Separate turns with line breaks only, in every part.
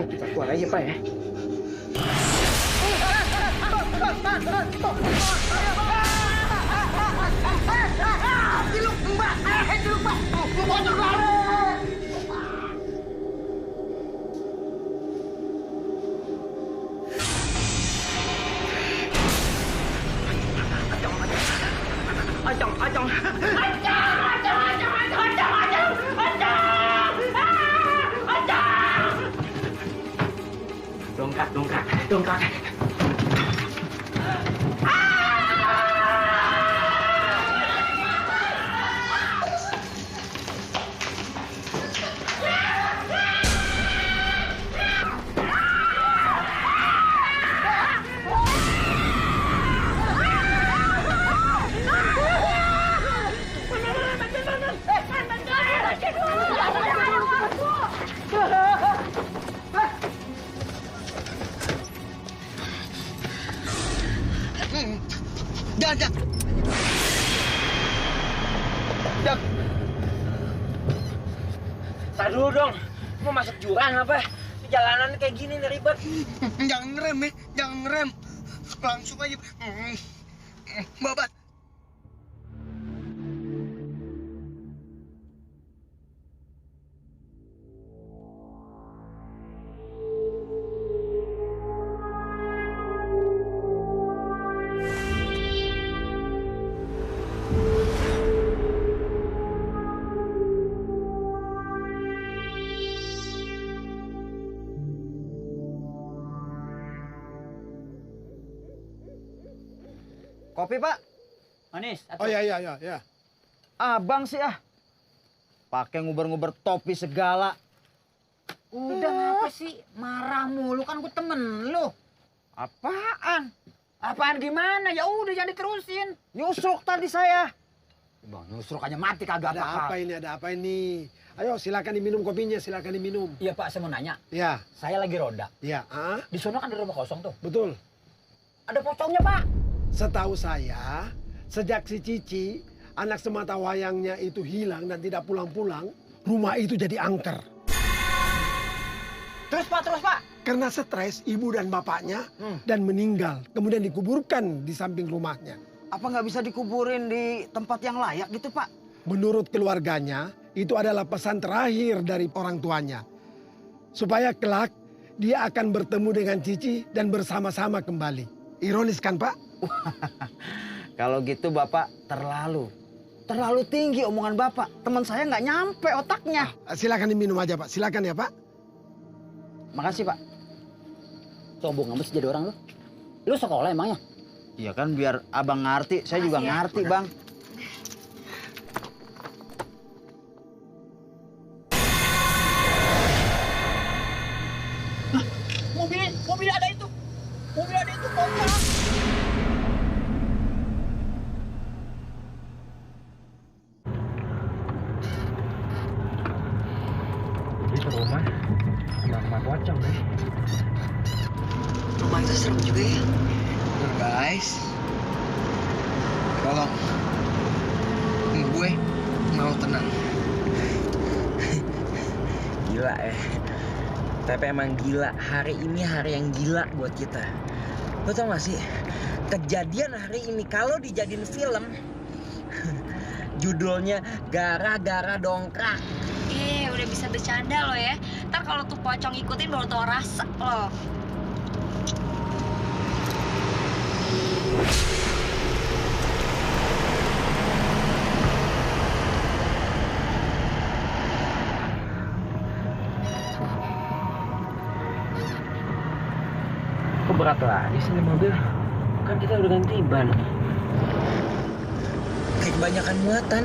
Kita keluar aja, Pak ya. Dongkrak.
Jak. Tar dulu dong. Mau masuk jurang apa? Jalanan kayak gini nih ribet.
Jangan ngerem ya, jangan ngerem. Langsung aja. Babat.
Kopi, Pak.
Manis.
Oh ya.
Abang sih pakai nguber-nguber topi segala.
Udah ngapa sih? Marah mulu, kan gue temen lu.
Apaan?
Apaan gimana? Ya udah jangan diterusin.
Nyusruk tadi saya.
Bang, nyusruk aja mati kagak
Ada apa ini? Ayo silakan diminum kopinya, silakan diminum.
Iya Pak, saya mau nanya.
Ya.
Saya lagi roda.
Ya,
Di sono kan ada rumah kosong tuh.
betul.
Ada pocongnya Pak.
Setahu saya, sejak si Cici, anak semata wayangnya itu hilang dan tidak pulang-pulang, rumah itu jadi angker.
Terus Pak.
Karena stres ibu dan bapaknya dan meninggal, kemudian dikuburkan di samping rumahnya.
Apa nggak bisa dikuburin di tempat yang layak gitu, Pak?
Menurut keluarganya, itu adalah pesan terakhir dari orang tuanya. Supaya kelak dia akan bertemu dengan Cici dan bersama-sama kembali. Ironis kan, Pak?
Kalau gitu Bapak terlalu tinggi omongan Bapak. Teman saya nggak nyampe otaknya.
Silakan diminum aja, Pak. Silakan ya, Pak.
Makasih, Pak.
Sombong amat sih jadi orang lu. Lu sekolah emangnya?
Iya kan biar abang ngerti, saya juga ngerti, Bang.
Mobil ada itu. Mobil ada itu, pocong.
Itu rumah pocong deh.
Rumah itu serem juga ya. Guys, tolong. Gue mau tenang.
Gila ya. Tapi emang gila. Hari ini hari yang gila buat kita. Lo tau gak sih? Kejadian hari ini kalau dijadiin film, judulnya Gara-gara Dongkrak.
Udah bisa bercanda lo ya. Ntar kalau tuh pocong ikutin baru tau rasa lo.
berat lagi sih ini mobil. Kan kita udah ganti ban. Kayak kebanyakan muatan.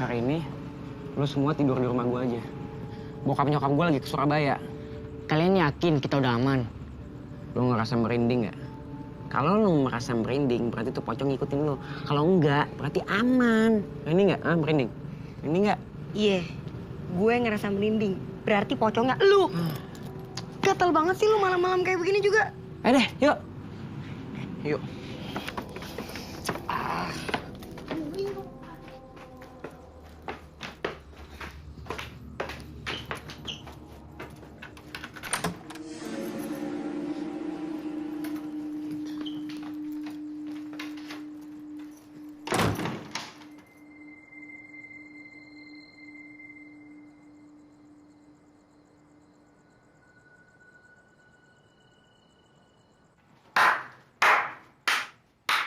Hari ini, lu semua tidur di rumah gue aja. Bokap nyokap gue lagi ke Surabaya. Kalian yakin kita udah aman? Lu ngerasa merinding nggak? Kalau lu merasa merinding, berarti tuh pocong ngikutin lu. Kalau enggak, berarti aman. Ini nggak? Merinding? Ini nggak?
Iya, gue ngerasa merinding. Berarti pocongnya lu. Gatel banget sih lu malam-malam kayak begini juga.
Ayo deh, yuk.
Yuk.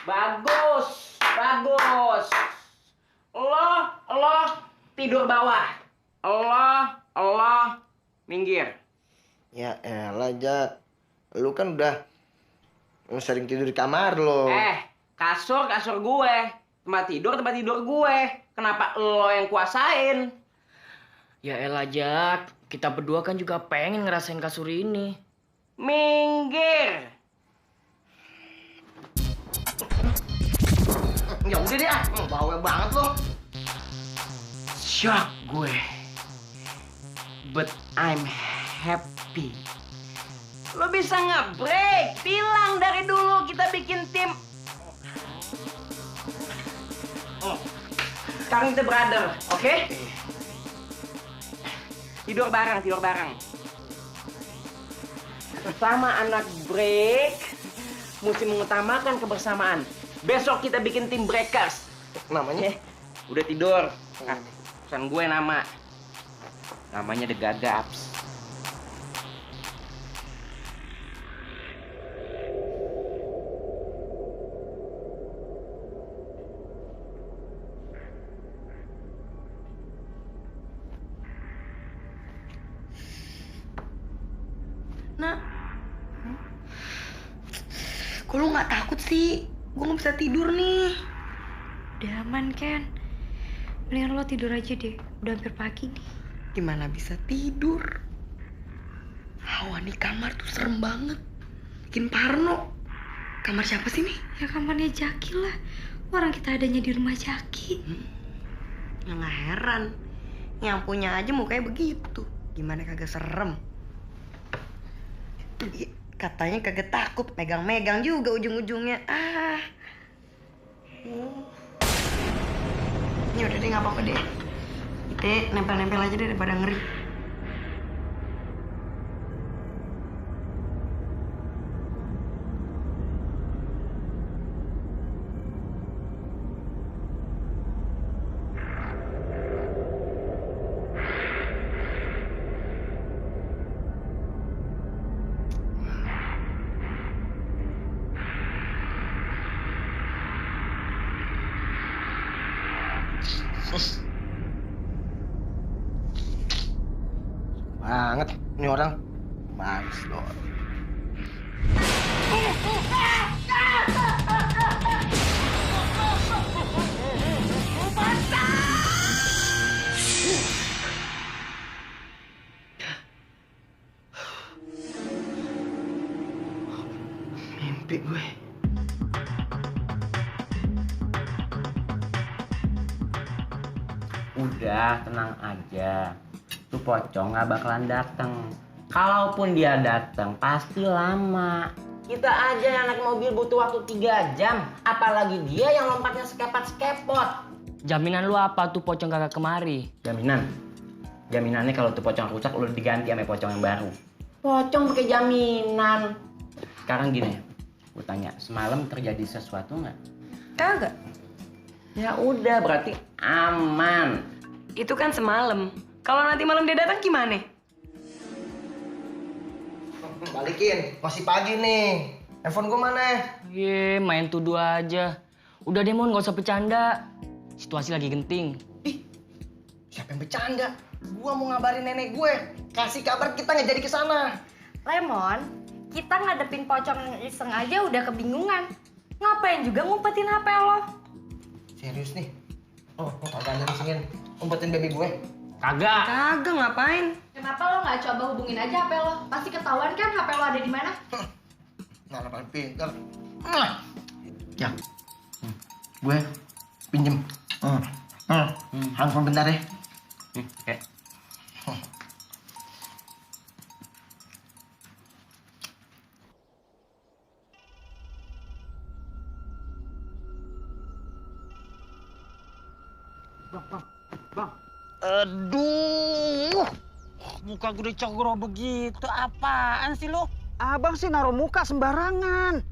Bagus, bagus. Lo tidur bawah. Lo minggir.
Ya elah, Jak. Lu kan udah sering tidur di kamar lo.
Kasur gue. Tempat tidur gue. Kenapa lo yang kuasain?
Ya elah, Jak. Kita berdua kan juga pengen ngerasain kasur ini.
Minggir.
Ya udah deh, bawel banget lo.
Shock gue. But I'm happy. Lo bisa nge-break. Bilang dari dulu kita bikin tim. Sekarang kita brother, oke? Tidur bareng. Bersama anak break, mesti mengutamakan kebersamaan. Besok kita bikin tim breakers.
Namanya?
Udah tidur. Pesan gue nama. Namanya The Gagaps.
Nah, kok lu nggak takut sih? Gue nggak bisa tidur nih.
Udah aman, Ken. Mendingan lo tidur aja deh. Udah hampir pagi nih.
Gimana bisa tidur? Hawa di kamar tuh serem banget. Bikin parno. Kamar siapa sih nih?
Ya kamarnya Jaki lah. Orang kita adanya di rumah Jaki.
Ya nggak heran. Yang punya aja mukanya begitu. Gimana kagak serem? Katanya kagak takut. Megang-megang juga ujung-ujungnya. Ini udah deh, nggak apa-apa deh. Kita nempel-nempel aja deh daripada ngeri.
Banget ini orang. Bagus loh.
Mimpi gue. Udah, tenang aja. Tuh pocong nggak bakalan datang. Kalaupun dia datang, pasti lama. Kita aja yang naik mobil butuh waktu 3 jam. Apalagi dia yang lompatnya sekepot-sekepot.
Jaminan lu apa tuh pocong kagak kemari?
Jaminan? Jaminannya kalau tuh pocong rusak, lu diganti sama pocong yang baru. Pocong pakai jaminan. Sekarang gini, gue tanya, semalam terjadi sesuatu nggak?
Kagak.
Ya udah, berarti aman.
Itu kan semalam. Kalau nanti malam dia datang gimana?
Balikin, masih pagi nih. Handphone gue mana?
Ye, main tuduh aja. Udah deh Mon, gak usah bercanda. Situasi lagi genting.
Ih, siapa yang bercanda? Gua mau ngabarin nenek gue. Kasih kabar kita nggak jadi ke sana.
Lemon, kita ngadepin pocong yang iseng aja udah kebingungan. Ngapain juga ngumpetin HP lo?
Serius nih? Oh, kagak ada disingin. Umpetin baby gue.
Kagak.
Kagak, ngapain?
Kenapa lo nggak coba hubungin aja HP lo? Pasti ketahuan kan HP lo ada di mana?
Nah, paling pintar. Ya, gue pinjem. Handphone bentar ya.
Oke.
Aduh, muka gue dicogro begitu. Apaan sih lo? Abang sih naruh muka sembarangan.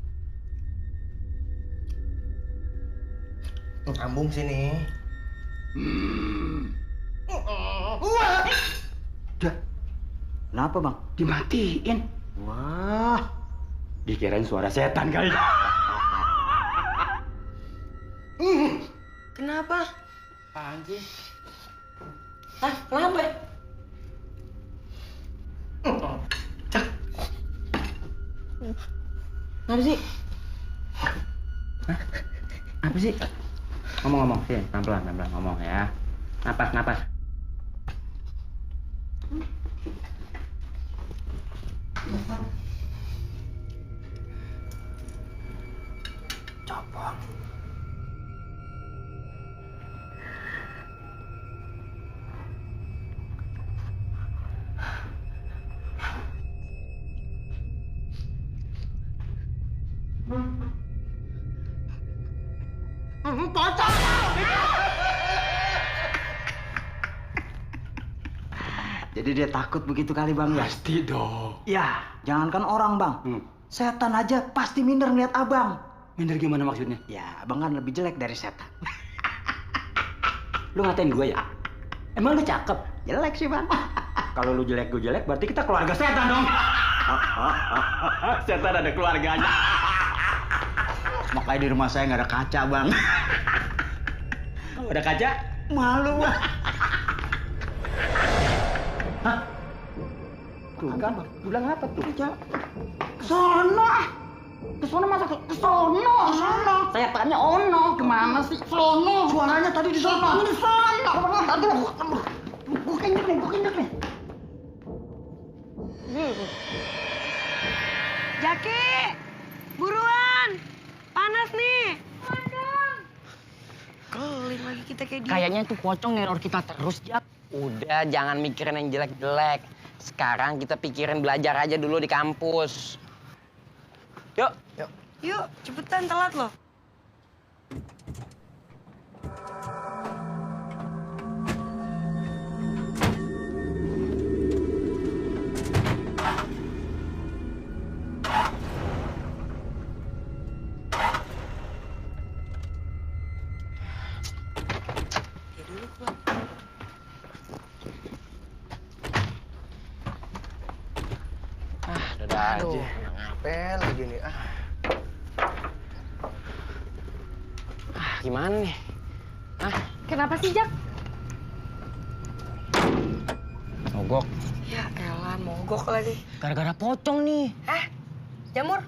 Ambung sini.
Dah, kenapa bang?
Dimatiin.
Wah,
Dikirain suara setan kali.
Kenapa?
Apaan sih?
Hah? Kenapa?
Apa sih? Apa sih? Ngomong-ngomong, sini, pelan-pelan ngomong ya. Napas.
cabang. Jadi dia takut begitu kali bang ya?
Pasti dong.
Ya, jangankan orang bang. Setan aja pasti minder ngeliat abang.
Minder gimana maksudnya?
Ya, abang kan lebih jelek dari setan.
Lu ngatain gue ya? Emang lu cakep?
Jelek sih bang.
Kalau lu jelek, gue jelek, berarti kita keluarga setan dong. Setan ada keluarganya.
Makanya di rumah saya nggak ada kaca bang.
Kalau ada kaca,
Malu bang.
hah? Tuh kan, bilang apa tuh?
Sono. Kesono masa kesono. Sono. Saya tanya ono. Gimana sih? Sono. Suaranya tadi di sono. Di sono. Aduh. Gue kenyek nih.
Jaki! Buruan! Panas nih! Madang! Keling lagi kita kayak dia.
Kayaknya tuh pocong neror kita terus, Jak. Udah, jangan mikirin yang jelek-jelek. Sekarang kita pikirin belajar aja dulu di kampus. Yuk.
Yuk, cepetan telat loh.
Udah
Aduh,
aja.
ngapel lagi nih.
Gimana nih?
Kenapa sih, Jak?
Mogok.
Ya elah, mogok lagi.
Gara-gara pocong nih.
Jamur,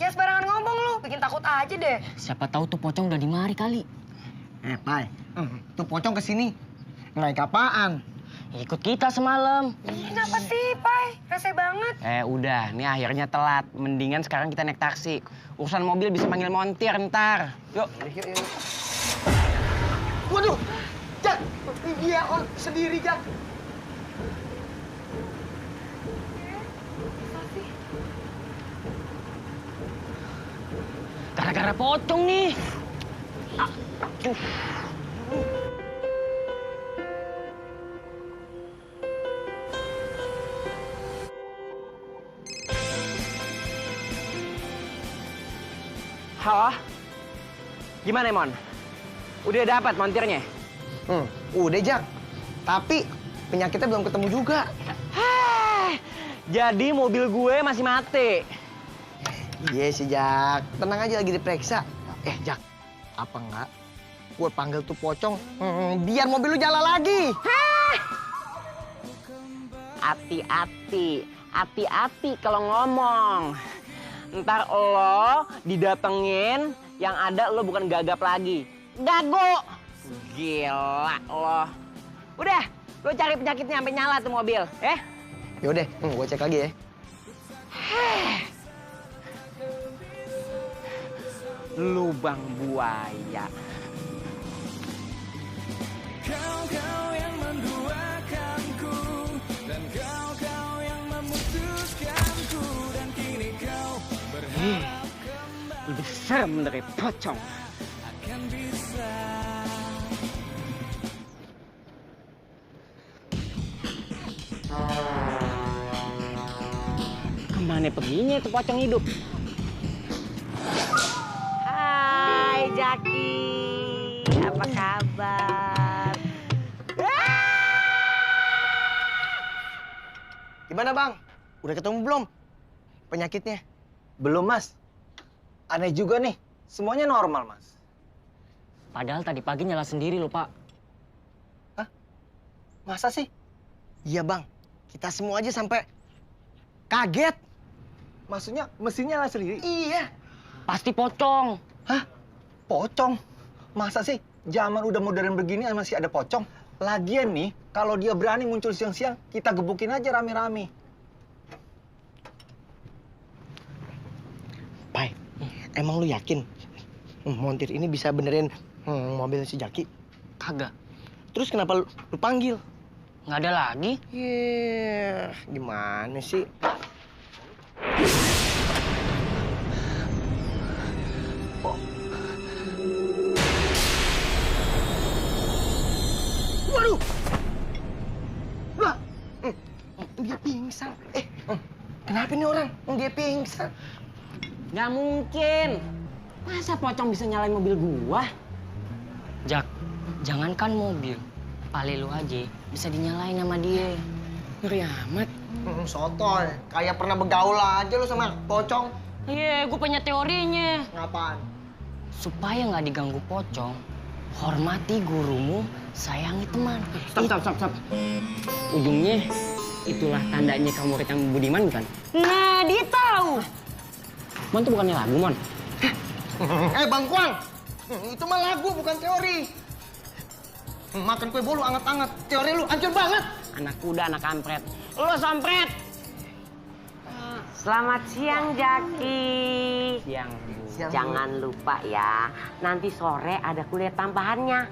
jangan sembarangan ngomong lu. Bikin takut aja deh.
Siapa tahu tuh pocong udah dimari kali.
Pai, tuh pocong kesini. Naik apaan?
Ikut kita semalam.
Kenapa sih, Pai? Rese banget.
Udah, nih akhirnya telat. Mendingan sekarang kita naik taksi. Urusan mobil bisa panggil montir ntar. Yuk.
Yuk. Waduh, Jak, dia sendiri Jak.
Gara-gara pocong nih. Halo? Gimana, Mon? Udah dapat montirnya?
Udah Jak. Tapi penyakitnya belum ketemu juga.
Jadi mobil gue masih mati.
Iya sih, Jak. Tenang aja, lagi diperiksa. Jak, apa enggak? Gue panggil tuh pocong, biar mobil lu jalan lagi.
Hati-hati kalau ngomong. Ntar lo didatengin, yang ada lo bukan gagap lagi. Gago. Gila lo. Udah, lo cari penyakitnya sampai nyala tuh mobil,
Yaudah, gue cek lagi ya.
Lubang buaya.
Kau yang menduakanku dan kau yang memutuskanku dan kini kau berharap
Lebih serem dari pocong.
akan bisa.
Kemana perginya itu pocong hidup? Hai Jaki, apa kabar?
Gimana, Bang? Udah ketemu belum penyakitnya?
Belum, Mas. Aneh juga nih. Semuanya normal, Mas.
Padahal tadi pagi nyala sendiri loh, Pak.
Masa sih?
Iya, Bang. Kita semua aja sampai kaget.
Maksudnya mesinnya nyala sendiri?
Iya.
Pasti pocong.
Hah? Pocong? Masa sih zaman udah modern begini masih ada pocong? Lagian nih, kalau dia berani muncul siang-siang, kita gebukin aja rame-rame.
Pai, emang lu yakin montir ini bisa benerin mobil si Jaki?
Kagak.
Terus kenapa lu panggil?
Nggak ada lagi.
Gimana sih? Waduh! Lah, dia pingsan. Kenapa nih orang? Dia pingsan.
Nggak mungkin. Masa pocong bisa nyalain mobil gua?
Jak, jangankan mobil. Pale lu aja bisa dinyalain sama dia.
Ngeri amat.
Sotoy, kayak pernah begaul aja lu sama pocong.
Iya, gue punya teorinya.
Ngapaan?
Supaya nggak diganggu pocong, hormati gurumu, sayangi teman.
Stop. Ujungnya itulah tandanya kamu murid yang budiman bukan?
Nah, dia tahu.
Mon tuh bukannya lagu, Mon.
Bang Kuang, itu mah lagu bukan teori. Makan kue bolu anget-anget, teori lu hancur banget.
Anak kuda, anak kampret. Lu sompret. Selamat siang, Jaki. Siang, Bu. Jangan lupa ya, nanti sore ada kuliah tambahannya.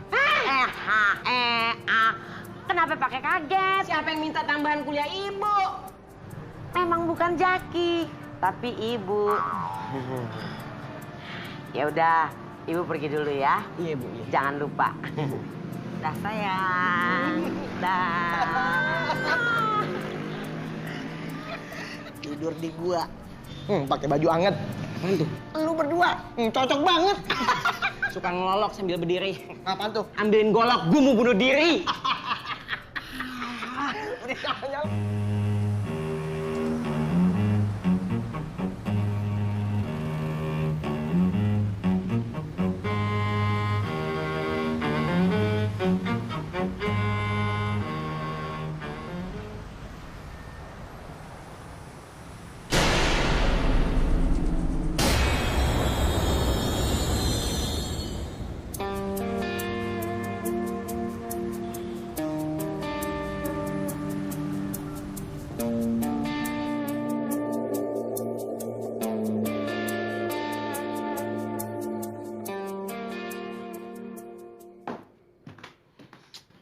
Kenapa pakai kaget? Siapa yang minta tambahan kuliah Ibu? Memang bukan Jaki, tapi Ibu. Ya udah, Ibu pergi dulu ya. Iya, Bu. Iya. Jangan lupa. Dah sayang. Dah.
Tidur di gua. Pakai baju anget.
Apaan tuh?
Lu berdua, cocok banget.
Suka ngelolok sambil berdiri.
Apaan tuh?
Ambilin golok, gue mau bunuh diri.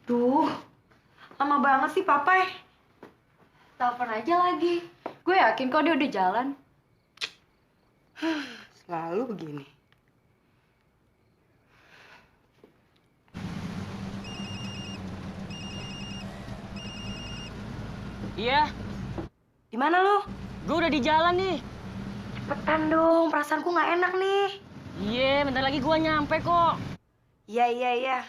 Duh, lama banget sih Papai.
Telepon aja lagi. Gue yakin kok dia udah jalan.
Selalu begini.
Iya,
Di mana lu?
gue udah di jalan nih.
Cepetan dong, perasaanku nggak enak nih.
Iya, bentar lagi gue nyampe kok.
Iya.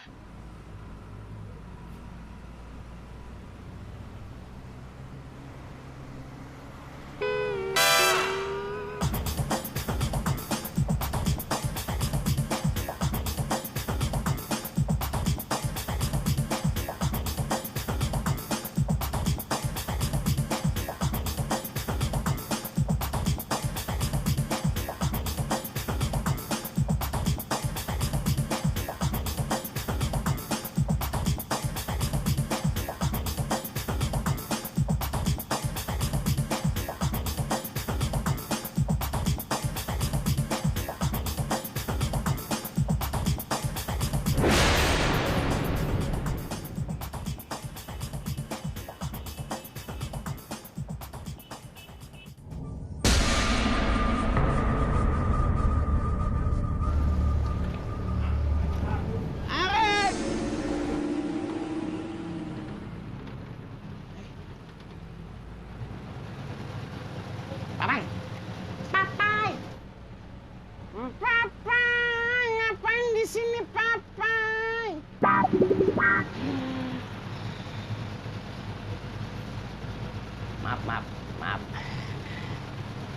Maaf.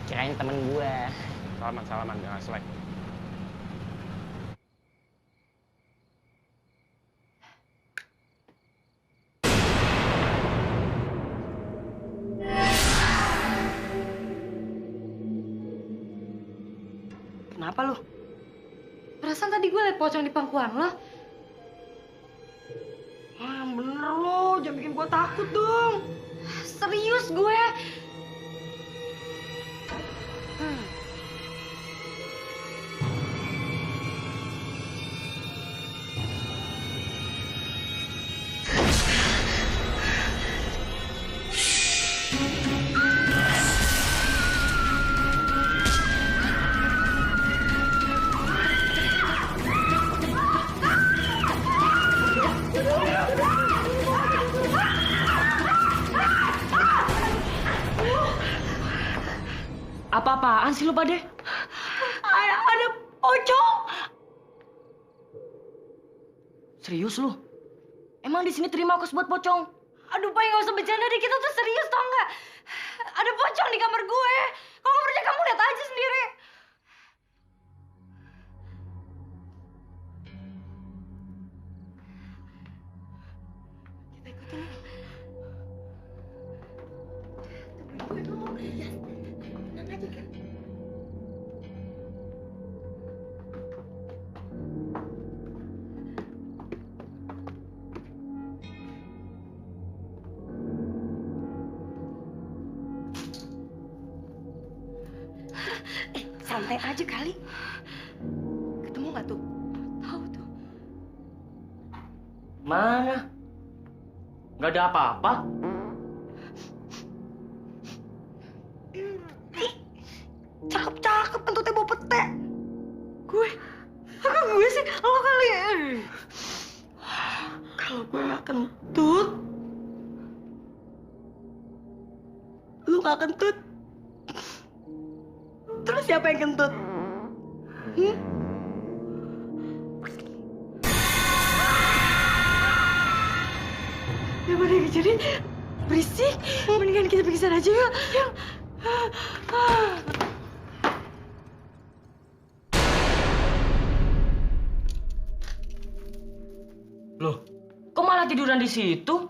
Kirain temen gue.
Salaman, jangan selek.
Kenapa lu?
Perasaan tadi gue liat pocong di pangkuan lo.
Ah, yang bener lo, jangan bikin gue takut dong.
Serius gue.
Apa-apaan sih lu pada?
Ada pocong.
Serius lu? Emang di sini terima kos buat pocong?
Aduh, Pai, nggak usah bercanda deh. Kita tuh serius, tau nggak? Ada pocong di kamar gue. Kalau nggak percaya, kamu lihat aja sendiri. Kita ikutin yuk. Tungguin gue dulu. Ya, tenang aja kan. Santai aja kali. Ketemu nggak tuh? Tahu tuh.
Mana? Nggak ada apa-apa.
Cakep kentutnya bawa pete.
Gue sih, lo kali.
Kalau gue nggak kentut, lu nggak kentut. Terus siapa yang kentut?
Daripada jadi berisik, mendingan kita pingsan aja yuk. Yuk.
Loh, kok malah tiduran di situ?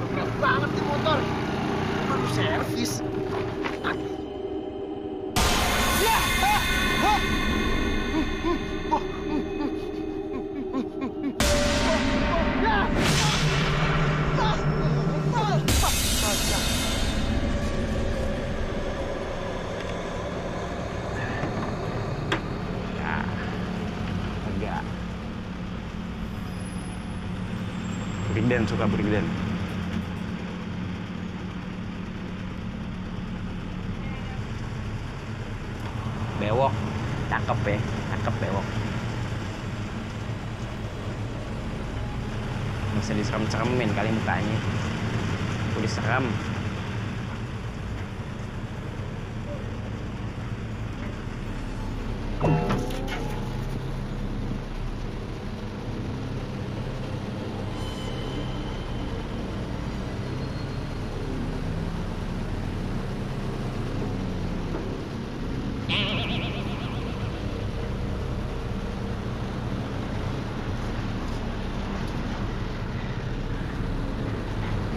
Berat banget nih motor. Baru servis.
Enggak. Brigden suka Brigden.
Bewok. Cakep ya. Cakep bewok. Bisa diserem-seremin kali mukanya. Aku diserem.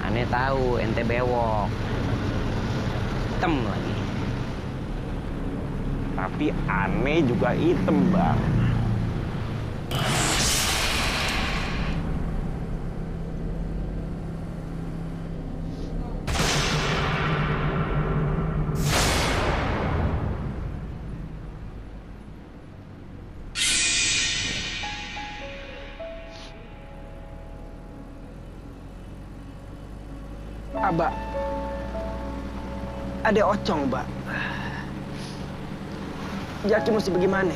Aneh tahu ente bewok. Hitam lagi.
Tapi aneh juga hitam, Bang.
Abah, ada ocong, Mbak. Jaki mesti bagaimana?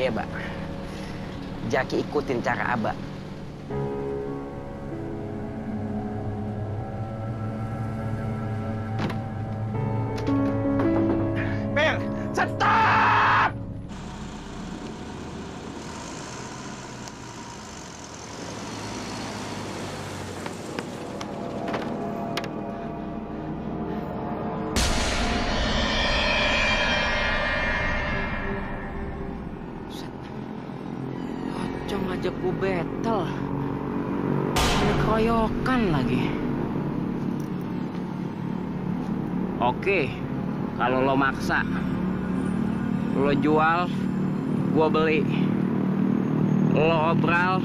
Iya, Mbak. Jaki ikutin cara Abah.
Bel, stop!
Pocong ngajak gue battle. Ada keroyokan lagi. Oke, kalau lo maksa, lo jual, gue beli. Lo obral,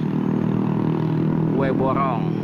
gue borong.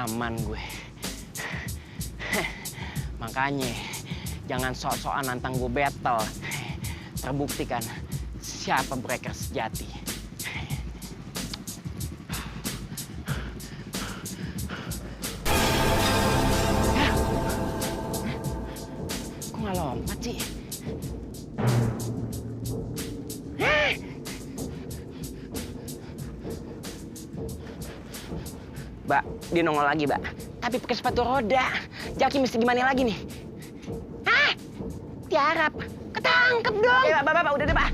Aman gue. Makanya jangan sok-sokan nantang gue battle. Terbukti kan siapa breaker sejati. Ya. Kok nggak lompat sih? Mbak, dia nongol lagi, Mbak. Tapi pakai sepatu roda. Jaki mesti gimana lagi nih? Hah? Tiarap. Ketangkep dong. Ya, Mbak, udah deh, Mbak.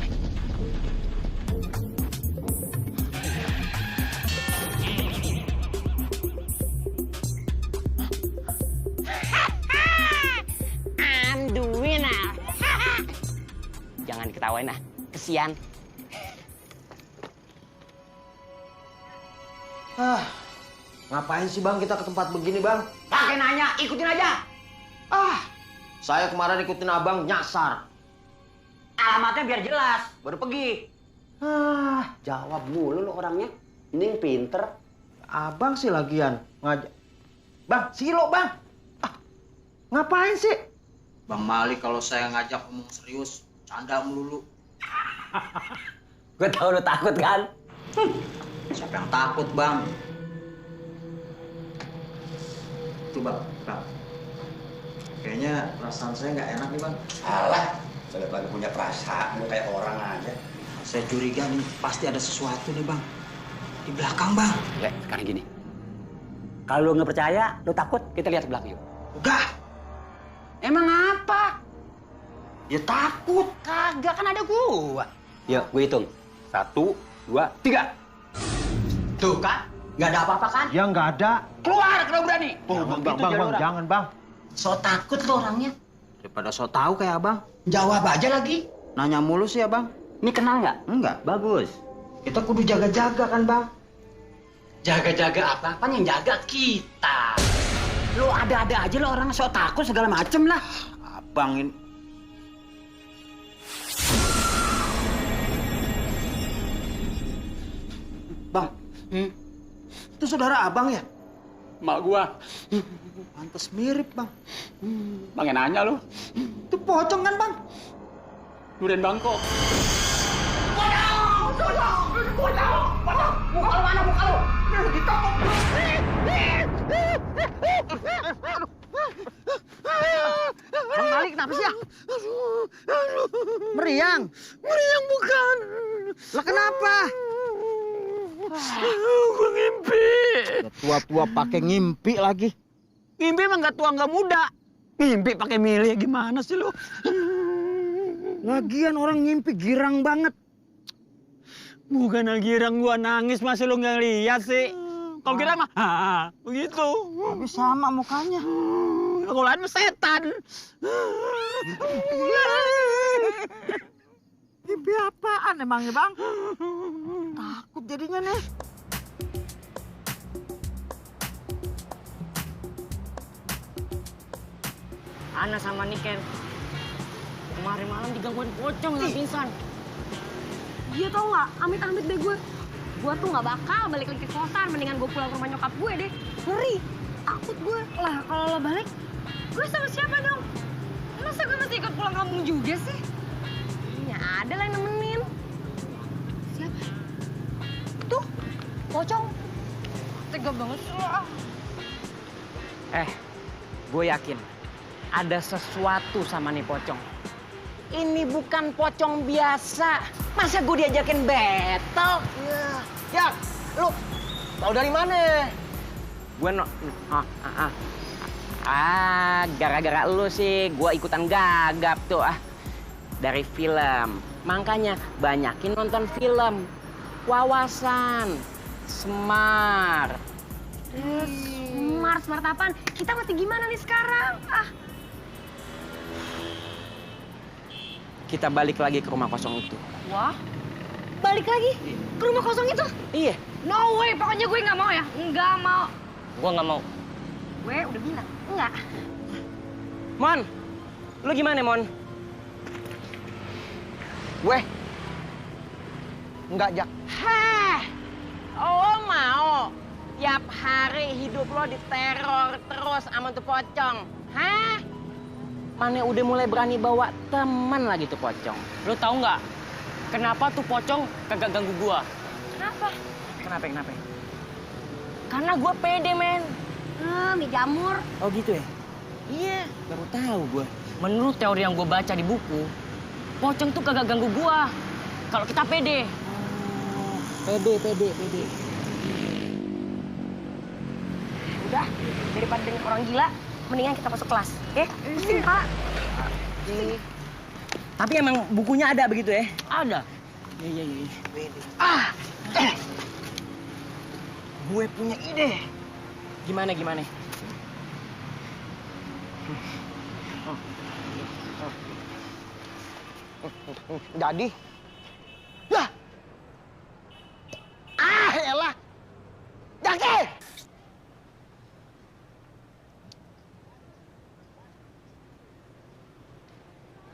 I'm the winner. Jangan diketawain, ah. Kesian.
Ngapain sih bang kita ke tempat begini bang?
Pakai nanya, ikutin aja.
Saya kemarin ikutin abang nyasar.
Alamatnya biar jelas, baru pergi.
Jawab mulu lu orangnya. Mending pinter. Abang sih lagian ngajak. Bang, silo bang. Ngapain sih?
Bang Malik kalau saya ngajak ngomong serius, canda melulu.
Gue tau lu takut kan?
Siapa yang takut bang? Tuh bang. Kayaknya perasaan saya nggak enak nih bang.
Alah, saya lagi punya perasaan kayak orang aja.
Saya curiga nih, pasti ada sesuatu nih bang. Di belakang bang.
Le, sekarang gini. Kalau lu nggak percaya, lu takut, kita lihat ke belakang yuk.
Enggak.
Emang apa?
Ya takut.
Kagak, kan ada gua. Yuk, gue hitung. 1, 2, 3. Tuh kan, nggak ada apa-apa kan?
Ya nggak ada.
Keluar kalau berani.
Bang, jangan bang.
So takut lo orangnya.
Daripada so tahu kayak abang.
Jawab aja lagi.
Nanya mulu sih abang.
Ini kenal nggak?
Enggak.
Bagus.
Kita kudu jaga-jaga kan bang.
Jaga-jaga apa? Kan yang jaga kita. Lo ada-ada aja lo orang so takut segala macem lah.
Abang ini. Bang, itu saudara abang ya?
Mak gua.
Pantes mirip bang.
Bang yang nanya lo.
Itu pocong kan bang?
Durian Bangkok. Muka lu mana muka lu? Ditokok.
Gue ngimpi. Tua-tua pakai ngimpi lagi. Ngimpi emang nggak tua nggak muda. Ngimpi pakai milih gimana sih lu? Lagian orang ngimpi girang banget. Bukan girang gua nangis masih lu nggak lihat sih. Kalau girang mah, begitu. Tapi sama mukanya. Kalau lain mah setan. Ngimpi apaan emangnya bang? Takut jadinya nih.
Ana sama Niken kemarin malam digangguin pocong nggak pingsan.
Dia tau nggak, amit-amit deh gue. Gue tuh nggak bakal balik lagi ke kosan, mendingan gue pulang ke rumah nyokap gue deh. Ngeri, takut gue. Lah kalau lo balik, gue sama siapa dong? Masa gue mesti ikut pulang kampung juga sih? Ya ada lah yang nemenin. Siapa? Tuh, pocong. Tega banget sih lo.
Gue yakin ada sesuatu sama nih pocong. Ini bukan pocong biasa. Masa gue diajakin battle?
Ya, lu tahu dari mana?
Gue gara-gara lu sih gue ikutan gagap tuh dari film. Makanya banyakin nonton film. Wawasan, smart.
Smart apaan? Kita mesti gimana nih sekarang?
Kita balik lagi ke rumah kosong itu.
Wah, balik lagi ke rumah kosong itu?
Iya.
No way, pokoknya gue nggak mau ya. Nggak mau.
Gue nggak mau.
Gue udah bilang, enggak.
Mon, lu gimana Mon?
Gue enggak, Jak.
Hah, lo mau tiap hari hidup lo diteror terus sama tuh pocong? Hah? Mana udah mulai berani bawa teman lagi tuh pocong.
Lo tahu nggak kenapa tuh pocong kagak ganggu gua?
Kenapa?
Kenapa?
Karena gua pede, men.
Mie jamur.
Oh gitu ya?
Iya.
Baru tahu gua.
Menurut teori yang gua baca di buku, pocong tuh kagak ganggu gua. Kalau kita pede.
Pede.
Udah, daripada dengan orang gila, mendingan kita masuk kelas, oke? Pak.
Tapi emang bukunya ada begitu ya?
Ada.
Iya. Gue punya ide. Gimana?
Jadi? Lah! Elah! Jaki!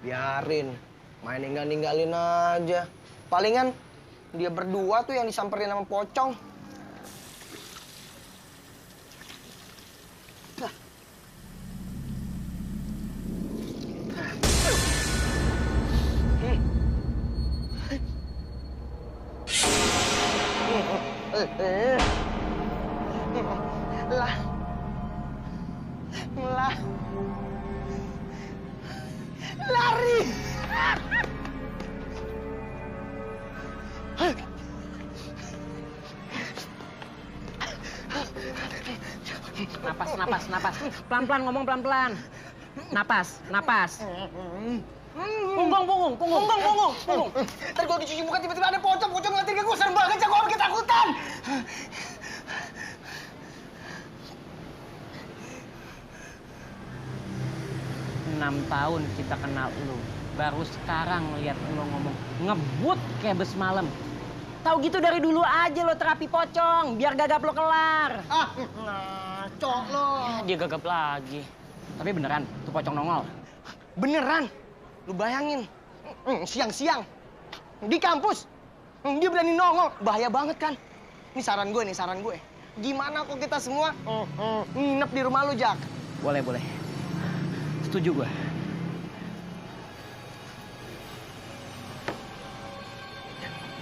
Biarin, main ninggalin aja. Palingan dia berdua tuh yang disamperin sama pocong. Lari!
Napas. Pelan-pelan ngomong pelan-pelan. Napas. Punggung.
Ntar gue dicuci muka tiba-tiba ada pocong ngeliatin ke gue, serem banget, gue sampai ketakutan.
6 tahun kita kenal lu. Baru sekarang lihat lu ngomong ngebut kayak bes malam. Tahu gitu dari dulu aja lo terapi pocong, biar gagap lo kelar.
Ngaco lo.
Dia gagap lagi.
Tapi beneran, tuh pocong nongol.
Beneran. Lu bayangin, siang-siang di kampus, dia berani nongol. Bahaya banget kan? Ini saran gue. Gimana kok kita semua nginep di rumah lu, Jak?
Boleh. Setuju gue.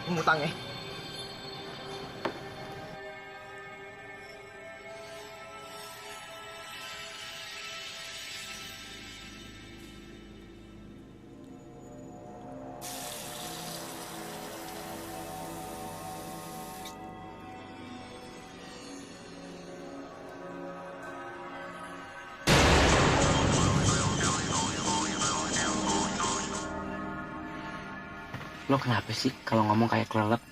Ngutang ya.
Lo kenapa sih kalau ngomong kayak kelelep?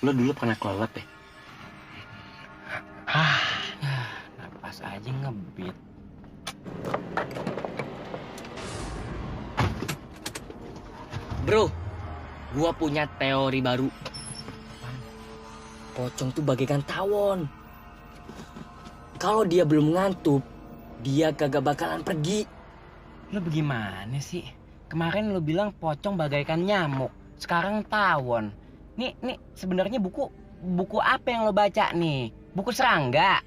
Lo dulu pernah kelelep ya? Napas aja ngebit. Bro, gua punya teori baru. Pocong tuh bagaikan tawon. Kalau dia belum ngantuk, dia kagak bakalan pergi.
Lo bagaimana sih? Kemarin lo bilang pocong bagaikan nyamuk, sekarang tawon. Nih sebenarnya buku apa yang lo baca nih? Buku serangga.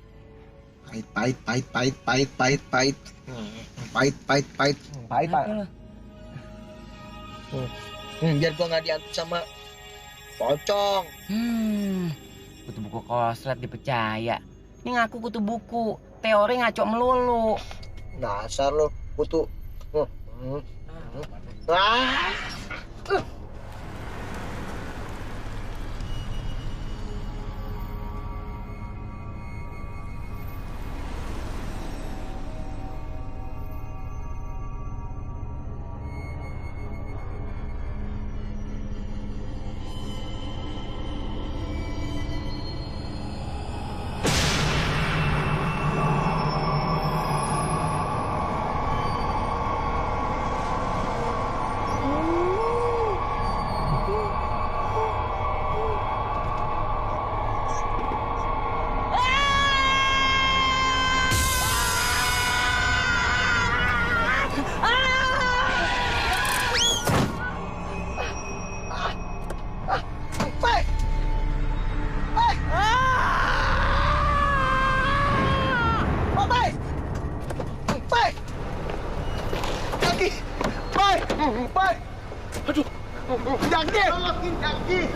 Pahit. Biar gua nggak diantuk sama pocong.
Kutu buku koslet dipercaya. Ini ngaku kutu buku, teori ngaco melulu.
Dasar lo, kutu.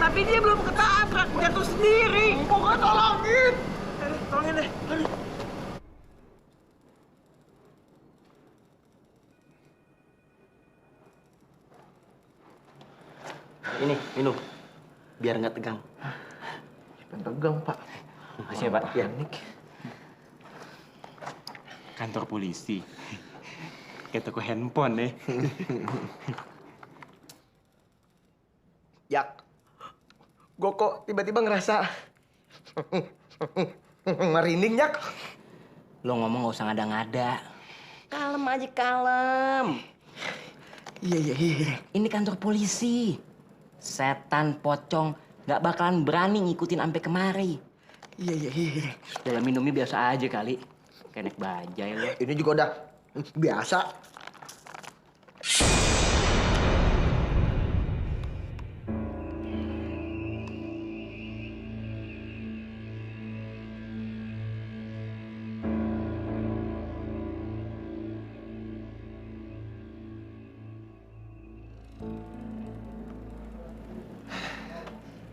Tapi dia belum ketabrak, jatuh sendiri. Pokoknya tolongin. Tolongin deh. Aduh.
Ini, minum. Biar nggak tegang.
Tegang, Pak.
Makasih ya, Pak.
Ya, Nick.
Kantor polisi. Kayak toko handphone deh.
Jak, gue kok tiba-tiba ngerasa merinding, Jak.
Lo ngomong nggak usah ngada-ngada. Kalem aja, kalem.
Iya.
Ini kantor polisi. Setan pocong nggak bakalan berani ngikutin sampai kemari.
Iya.
Dalam minumnya biasa aja kali. Kayak naik bajai lo.
Ini juga udah biasa.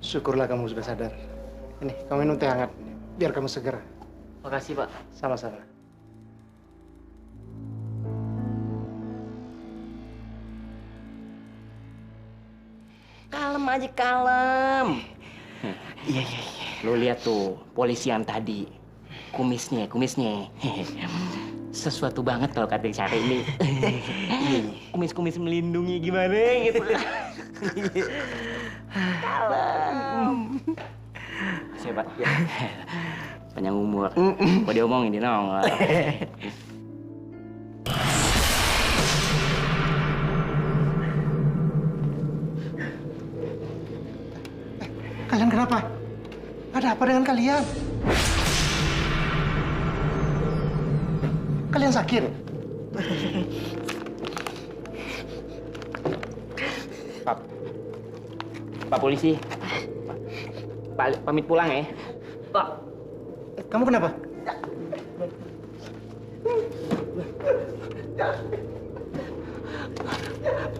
Syukurlah kamu sudah sadar. Ini, kamu minum teh hangat. Biar kamu seger.
Makasih, Pak.
Sama-sama.
Kalem aja, kalem. Iya. Lo lihat tuh, polisi yang tadi. Kumisnya. Sesuatu banget kalau kata Syari ini. Kumis-kumis melindungi gimana gitu. Kalem.
Makasih ya, Pak.
Panjang umur. Kok diomongin di nongol.
Kalian kenapa? Ada apa dengan kalian? Kalian sakit?
Pak polisi. Pak, pamit pulang ya.
Pak. Kamu kenapa?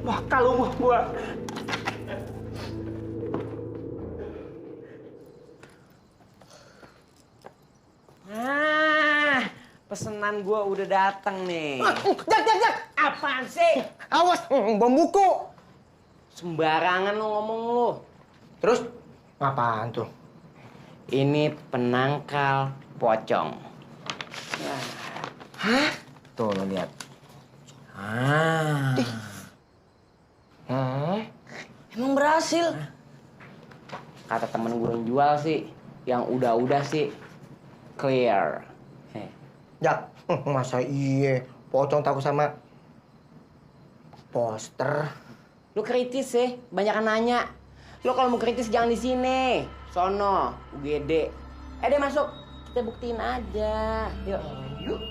Wah, kalau gua. Nah, pesanan gua udah datang nih.
Jak.
Apaan sih?
Awas, bom buku.
Sembarangan lo ngomong lo.
Terus? Apaan tuh?
Ini penangkal pocong.
Hah?
Tuh lo lihat.
Emang berhasil?
Kata temen gue yang jual sih, yang udah sih clear.
Jak, masa iya pocong takut sama poster?
Lu kritis sih, banyak nanya. Lu kalau mau kritis jangan di sini. Sono, UGD. Deh masuk, kita buktiin aja. Yuk. Yuk.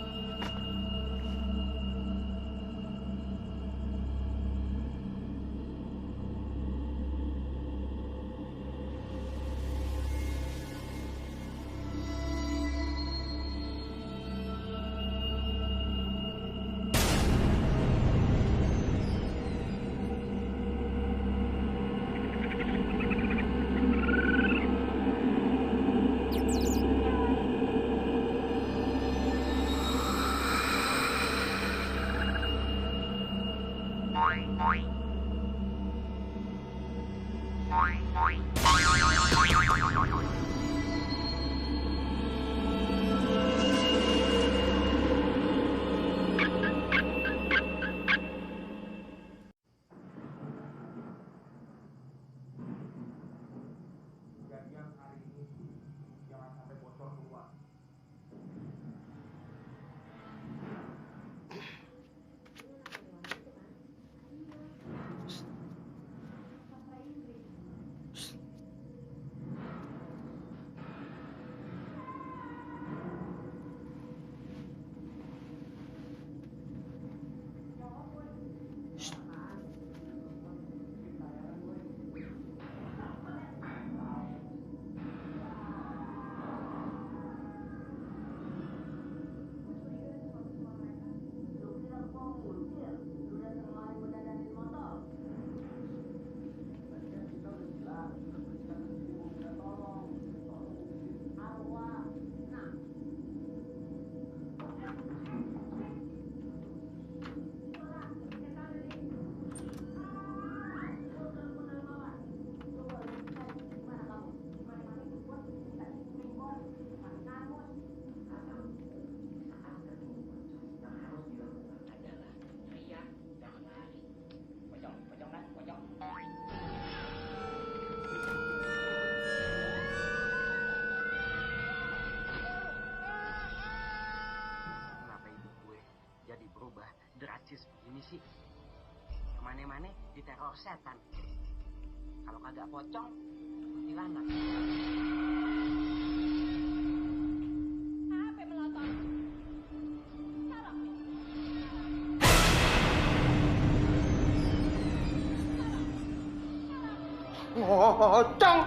Begini sih, kemana-mana diteror setan. Kalau kagak pocong, kuntilanak.
Apa melotot?
Pocong!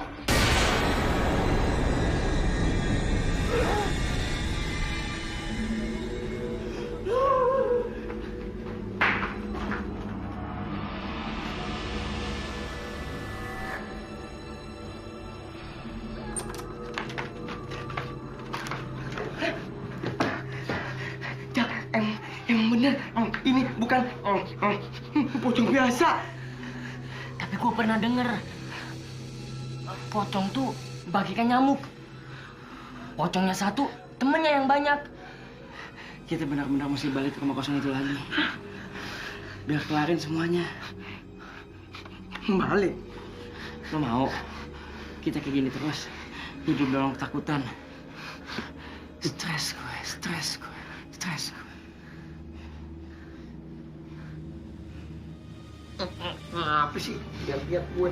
Emang bener, ini bukan pocong biasa.
Tapi gue pernah denger, pocong tuh bagikan nyamuk. Pocongnya satu, temennya yang banyak.
Kita benar-benar mesti balik ke rumah kosong itu lagi. Biar kelarin semuanya.
Balik?
Lo mau? Kita kayak gini terus, hidup dalam ketakutan. Stres gue.
Apa sih? Lihat-lihat gue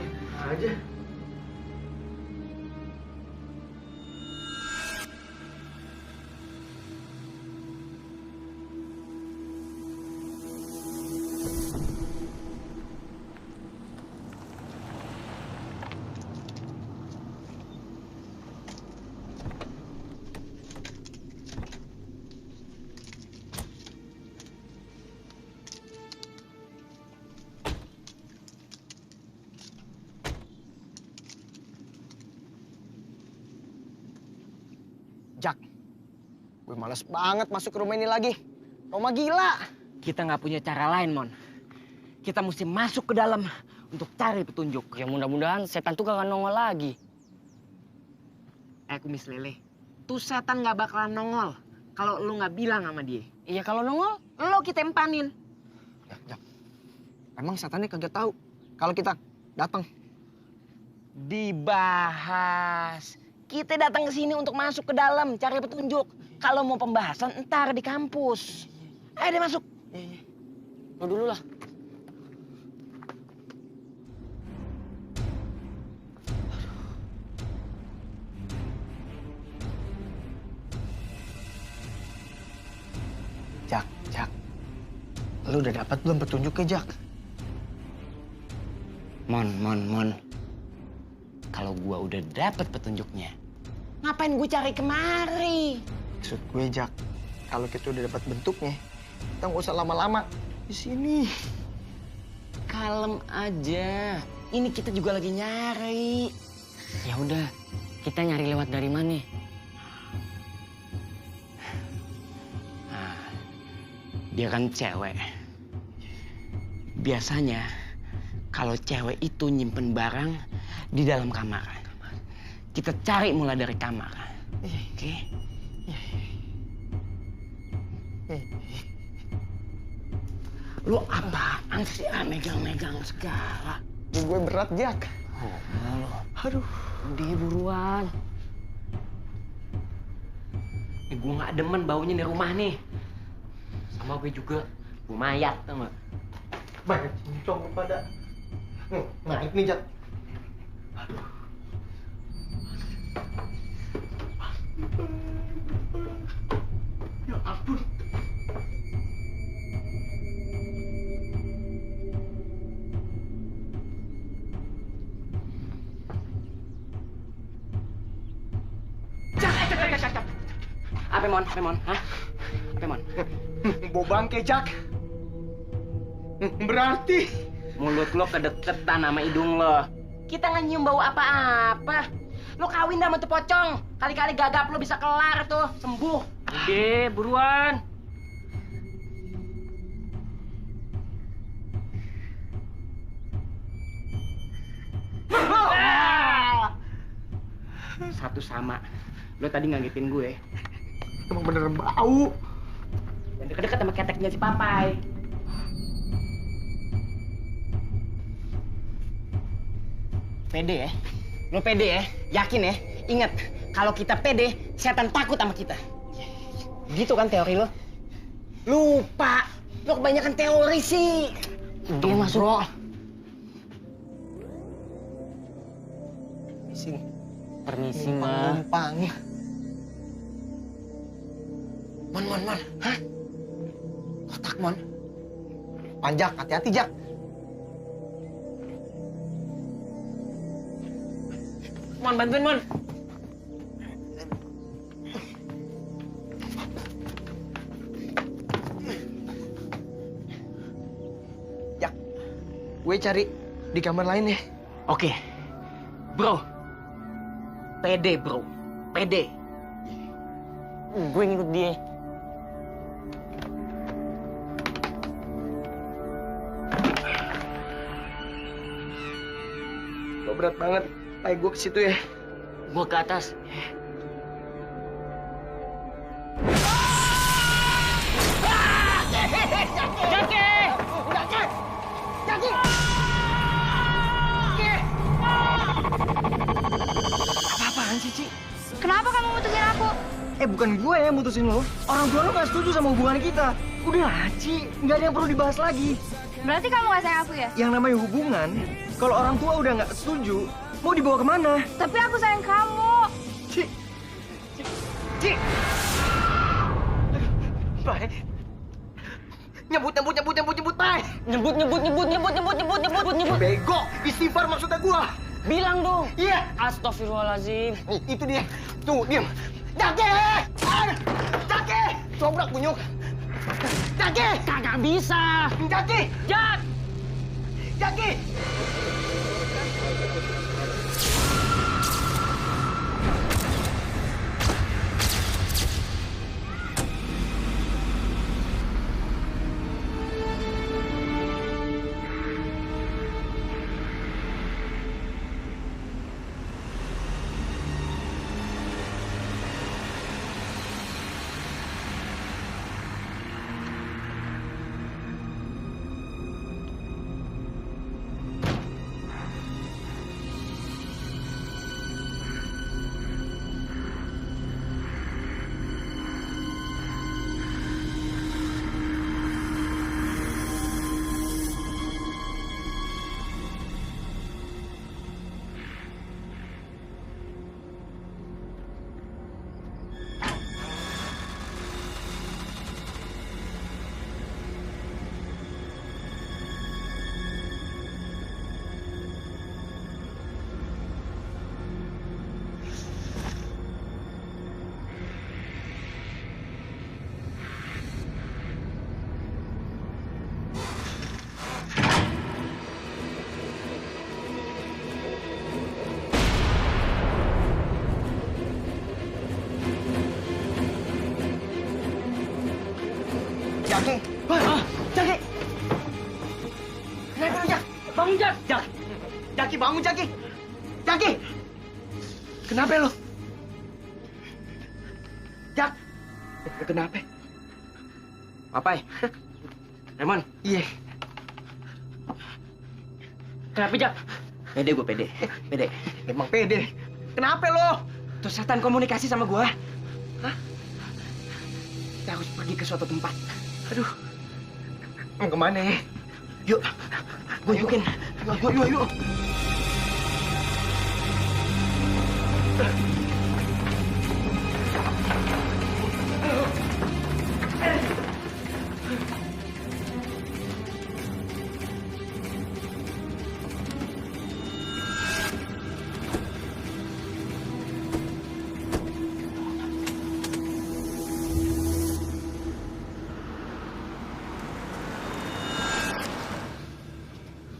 aja. Jak, gue males banget masuk ke rumah ini lagi. Rumah gila.
Kita nggak punya cara lain, Mon. Kita mesti masuk ke dalam untuk cari petunjuk. Ya mudah-mudahan setan tuh gak nongol lagi.
Kumis lele, tuh setan nggak bakalan nongol kalau lu nggak bilang sama dia.
Iya kalau nongol,
lo kita empanin.
Jak. Emang setannya kagak tahu kalau kita datang.
Dibahas. Kita datang ke sini untuk masuk ke dalam, cari petunjuk. Kalau mau pembahasan, entar di kampus. Ayo deh masuk.
Lo dulu lah.
Jak. Lu udah dapat belum petunjuknya, Jak?
Mon. Kalau gua udah dapat petunjuknya, ngapain gua cari kemari?
Maksud gue, Jak, kalau kita udah dapat bentuknya, kita nggak usah lama-lama di sini.
Kalem aja. Ini kita juga lagi nyari.
Ya udah, kita nyari lewat dari mana?
Nah, dia kan cewek. Biasanya kalau cewek itu nyimpen barang di dalam kamar. Kita cari mulai dari kamar. Oke? Lu apaan sih megang-megang segala?
Gue berat, Jak. Aduh.
Dia buruan.
Gue nggak demen baunya di rumah nih. Sama gue juga. Gue mayat, tau nggak?
Banyak cincong pada. Naik nih, Jak. Aduh. Ya ampun.
Apa mon? Hah? Apa mon?
Bau bangke, Jak. Berarti
mulut lo kedeketan sama hidung lo. Kita nggak nyium bau apa-apa. Lo kawin dah sama tuh pocong. Kali-kali gagap lo bisa kelar tuh, sembuh.
Udah, buruan.
Satu sama. Lo tadi ngagetin gue.
Emang beneran bau.
Dan deket-deket sama keteknya si Papai. Pede ya? Lo pede ya? Yakin ya? Ingat, kalau kita pede, setan takut sama kita. Gitu kan teori lo? Lupa. Lo kebanyakan teori sih.
Dia masuk. Bro. Permisi, Ma.
Numpang. Mon. Hah? Kotak, Mon. Panjak, hati-hati, Jak.
Mon, bantuin, Mon.
Jak, gue cari di kamar lain ya.
Oke. Bro. Pede, bro. Pede.
Gue ngikut dia.
Lo berat banget. Ayo gue ke situ ya.
Gue ke atas.
Jaki! Apa-apaan sih, Ci?
Kenapa kamu mutusin aku?
Bukan gue yang mutusin lo. Orang tua lo gak setuju sama hubungan kita. Udah, Ci. Nggak ada yang perlu dibahas lagi.
Berarti kamu gak sayang aku ya?
Yang namanya hubungan, kalau orang tua udah nggak setuju, mau dibawa kemana?
Tapi aku sayang kamu.
Ci. Pai. Nyebut, Pai.
Nyebut.
Bego, istighfar maksudnya gua.
Bilang dong.
Iya.
Astagfirullahaladzim.
Itu dia. Tuh, diam. Jaki! Cobrak kunyuk. Jaki!
Kagak bisa.
Jaki! Jaki! Jaki. Wah, Jaki.
Kenapa lu, Jak? Bangun, Jak! Jak!
Jaki, bangun, Jaki. Jaki. Kenapa lu? Jak. Kenapa?
Apa ya? Raymond?
Iya.
Kenapa, Jak?
Pede gue, pede. Pede.
Emang pede. Kenapa lo?
Tuh setan komunikasi sama gua. Hah? Kita harus pergi ke suatu tempat.
Aduh. Kemana ya?
Yuk, gue ikutin.
Yuk.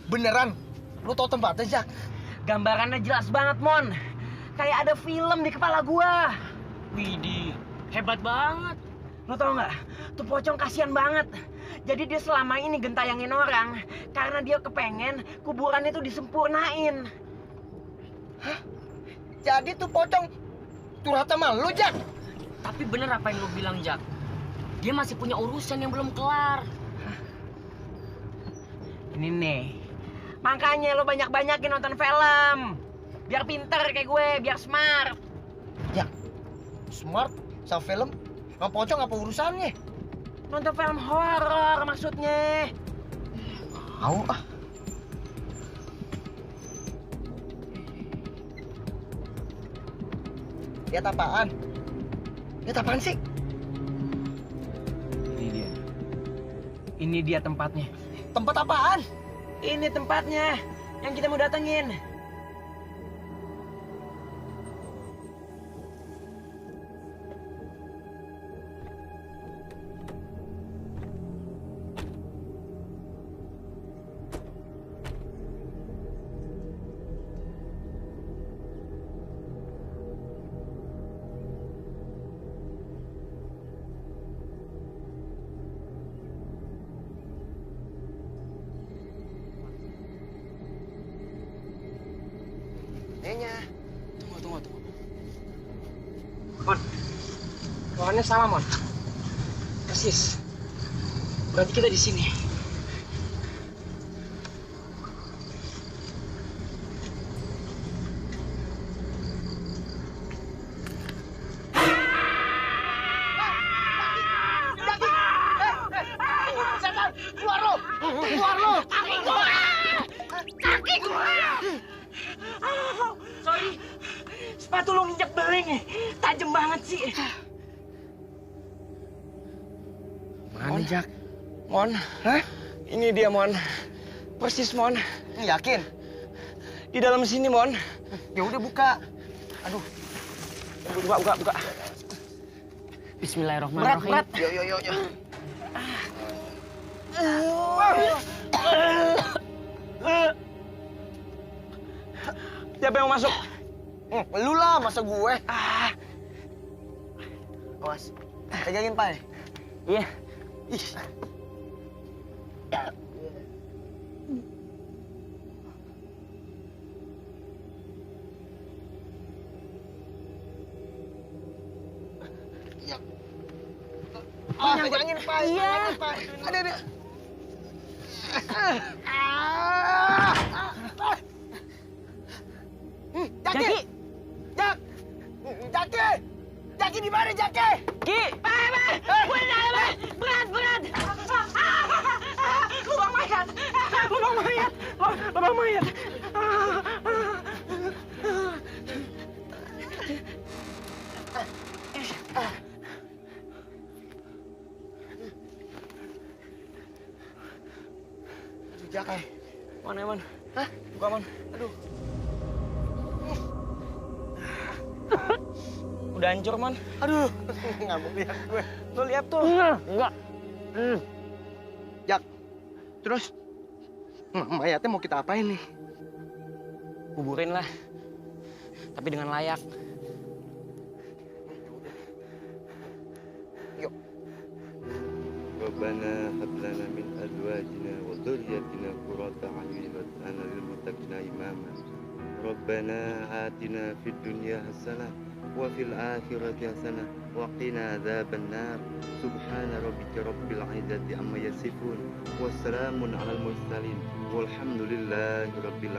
Beneran? Lu tau tempatnya, Jak?
Gambarannya jelas banget, Mon. Kayak ada film di kepala gua. Widih, hebat banget. Lo tau nggak? Tuh pocong kasihan banget. Jadi dia selama ini gentayangin orang karena dia kepengen kuburannya tuh disempurnain.
Hah? Jadi tuh pocong curhat sama lu, Jak?
Tapi bener apa yang lo bilang, Jak. Dia masih punya urusan yang belum kelar. Ini nih. Makanya lo banyak-banyakin nonton film. Biar pinter kayak gue, biar smart.
Ya, smart sama film? Sama pocong apa urusannya?
Nonton film horor maksudnya.
Mau ah. Lihat apaan? Lihat apaan sih?
Ini dia tempatnya.
Tempat apaan?
Ini tempatnya yang kita mau datengin.
Tunggu.
Mon, pohonnya sama, Mon. Persis. Berarti kita di sini.
Keluar lo!
Kaki gua! Sorry, sepatu lo nginjek beling. Tajam banget sih.
Mana, Jak?
Mon,
Hah?
ini dia, Mon. Persis, Mon.
Yakin?
Di dalam sini, Mon.
Ya udah buka. Aduh.
Buka. Bismillahirrahmanirrahim.
Berat. Yo.
Siapa yang mau masuk?
Lu lah, masa gue? Awas. Pegangin, Pai.
Iya.
Ih. Pegangin, Pai.
Iya.
Ada. Jaki! Jaki di mana, Jaki?
Ki! Berat! Lubang mayat!
Aduh, Jaki.
Mana, Mon?
Hah?
Buka, Mon.
Aduh.
Udah hancur, Mon.
Aduh, nggak mau lihat gue.
Lo lihat tuh. Enggak.
Jak, terus mayatnya mau kita apain nih?
Kuburin lah. Tapi dengan layak.
Yuk.
ربنا هب لنا من أزواجنا وذريتنا قرة أعين واجعلنا للمتقين إماما ربنا آتنا في الدنيا حسنة وفي الآخرة حسنة وقنا عذاب النار سبحان ربك رب العزة عما يصفون وسلام على المرسلين والحمد لله رب العالمين